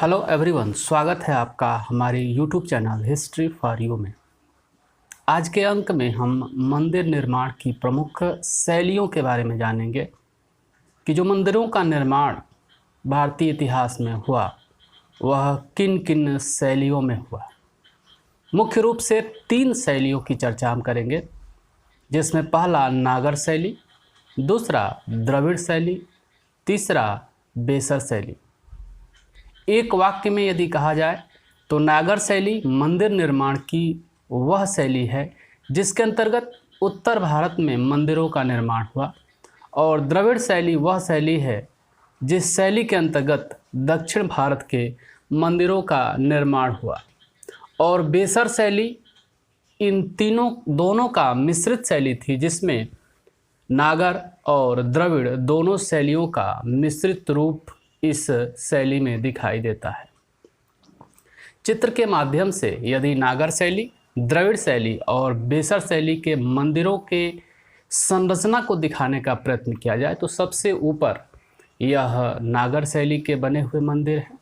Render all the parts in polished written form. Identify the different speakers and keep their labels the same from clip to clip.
Speaker 1: Hello everyone, स्वागत है आपका हमारे YouTube channel history for you में। आज के अंक में हम मंदिर निर्माण की प्रमुख शैलियों के बारे में जानेंगे कि जो मंदिरों का निर्माण भारतीय इतिहास में हुआ वह किन किन शैलियों में हुआ। मुख्य रूप से 3 शैलियों की चर्चा हम करेंगे, जिसमें पहला नागर शैली, दूसरा द्रविड़ शैली, तीसरा बेसर शैली। एक वाक्य में यदि कहा जाए तो नागर शैली मंदिर निर्माण की वह शैली है जिसके अंतर्गत उत्तर भारत में मंदिरों का निर्माण हुआ, और द्रविड़ शैली वह शैली है जिस शैली के अंतर्गत दक्षिण भारत के मंदिरों का निर्माण हुआ। और बेसर शैली इन दोनों का मिश्रित शैली थी, जिसमें नागर और द्रविड़ दोनों शैलियों का मिश्रित रूप इस शैली में दिखाई देता है। चित्र के माध्यम से यदि नागर शैली, द्रविड़ शैली और बेसर शैली के मंदिरों के संरचना को दिखाने का प्रयत्न किया जाए तो सबसे ऊपर यह नागर शैली के बने हुए मंदिर हैं,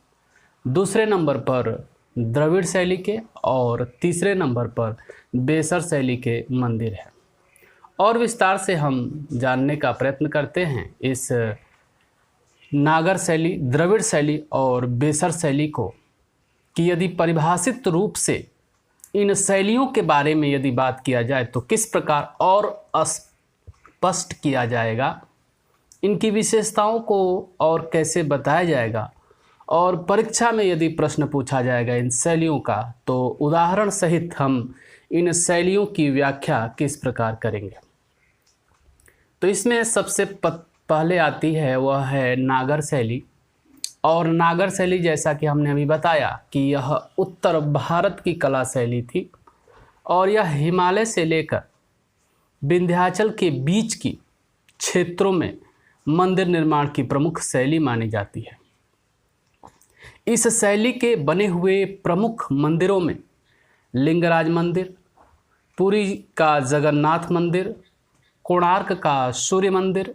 Speaker 1: दूसरे नंबर पर द्रविड़ शैली के और तीसरे नंबर पर बेसर शैली के मंदिर हैं। और विस्तार से हम जानने का प्रयत्न करते हैं इस नागर शैली, द्रविड़ शैली और बेसर शैली को, कि यदि परिभाषित रूप से इन शैलियों के बारे में यदि बात किया जाए तो किस प्रकार और स्पष्ट किया जाएगा, इनकी विशेषताओं को और कैसे बताया जाएगा, और परीक्षा में यदि प्रश्न पूछा जाएगा इन शैलियों का तो उदाहरण सहित हम इन शैलियों की व्याख्या किस प्रकार करेंगे। तो इसमें सबसे पहले आती है वह है नागर शैली। और नागर शैली, जैसा कि हमने अभी बताया कि यह उत्तर भारत की कला शैली थी और यह हिमालय से लेकर विंध्याचल के बीच की क्षेत्रों में मंदिर निर्माण की प्रमुख शैली मानी जाती है। इस शैली के बने हुए प्रमुख मंदिरों में लिंगराज मंदिर, पुरी का जगन्नाथ मंदिर, कोणार्क का सूर्य मंदिर,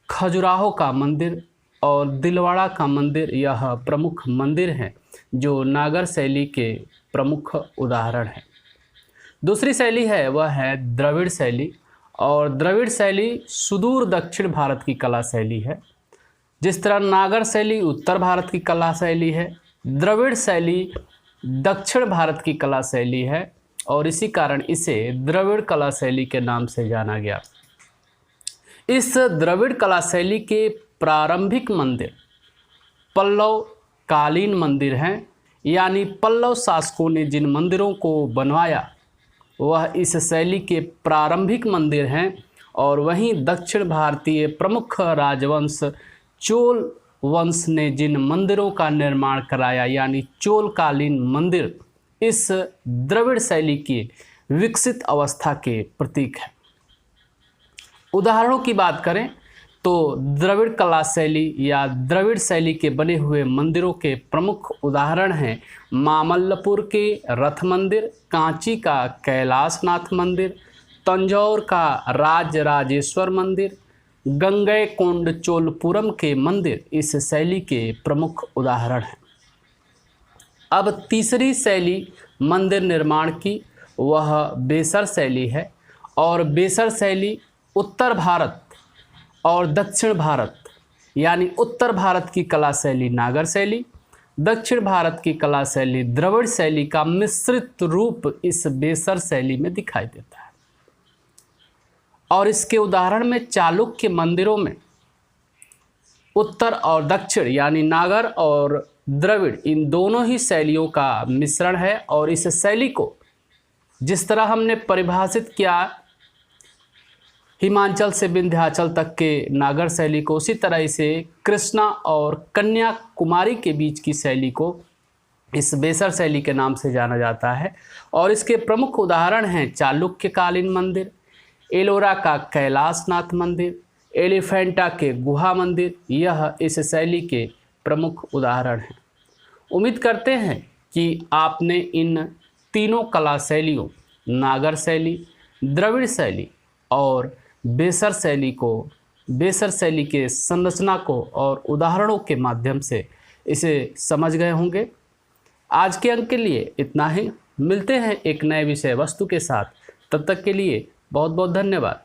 Speaker 1: खजुराहो का मंदिर और दिलवाड़ा का मंदिर यह प्रमुख मंदिर हैं जो नागर शैली के प्रमुख उदाहरण हैं। दूसरी शैली है वह है द्रविड़ शैली। और द्रविड़ शैली सुदूर दक्षिण भारत की कला शैली है। जिस तरह नागर शैली उत्तर भारत की कला शैली है, द्रविड़ शैली दक्षिण भारत की कला शैली है, और इसी कारण इसे द्रविड़ कला शैली के नाम से जाना गया। इस द्रविड़ कला शैली के प्रारंभिक मंदिर पल्लव कालीन मंदिर हैं, यानी पल्लव शासकों ने जिन मंदिरों को बनवाया वह इस शैली के प्रारंभिक मंदिर हैं। और वहीं दक्षिण भारतीय प्रमुख राजवंश चोल वंश ने जिन मंदिरों का निर्माण कराया, यानी चोलकालीन मंदिर, इस द्रविड़ शैली की विकसित अवस्था के प्रतीक है। उदाहरणों की बात करें तो द्रविड़ कला शैली या द्रविड़ शैली के बने हुए मंदिरों के प्रमुख उदाहरण हैं मामल्लपुर के रथ मंदिर, कांची का कैलाशनाथ मंदिर, तंजौर का राजराजेश्वर मंदिर, गंगैकोंड चोलपुरम के मंदिर इस शैली के प्रमुख उदाहरण हैं। अब तीसरी शैली मंदिर निर्माण की वह बेसर शैली है। और बेसर शैली उत्तर भारत और दक्षिण भारत, यानी उत्तर भारत की कला शैली नागर शैली, दक्षिण भारत की कला शैली द्रविड़ शैली का मिश्रित रूप इस बेसर शैली में दिखाई देता है। और इसके उदाहरण में चालुक्य मंदिरों में उत्तर और दक्षिण, यानी नागर और द्रविड़, इन दोनों ही शैलियों का मिश्रण है। और इस शैली को जिस तरह हमने परिभाषित किया हिमाचल से विंध्याचल तक के नागर शैली को, उसी तरह इसे कृष्णा और कन्याकुमारी के बीच की शैली को इस बेसर शैली के नाम से जाना जाता है। और इसके प्रमुख उदाहरण हैं चालुक्यकालीन मंदिर, एलोरा का कैलाशनाथ मंदिर, एलिफेंटा के गुहा मंदिर, यह इस शैली के प्रमुख उदाहरण हैं। उम्मीद करते हैं कि आपने इन तीनों कला शैलियों नागर शैली, द्रविड़ शैली और बेसर शैली के संरचना को और उदाहरणों के माध्यम से इसे समझ गए होंगे। आज के अंक के लिए इतना ही। मिलते हैं एक नए विषय वस्तु के साथ। तब तक के लिए बहुत बहुत धन्यवाद।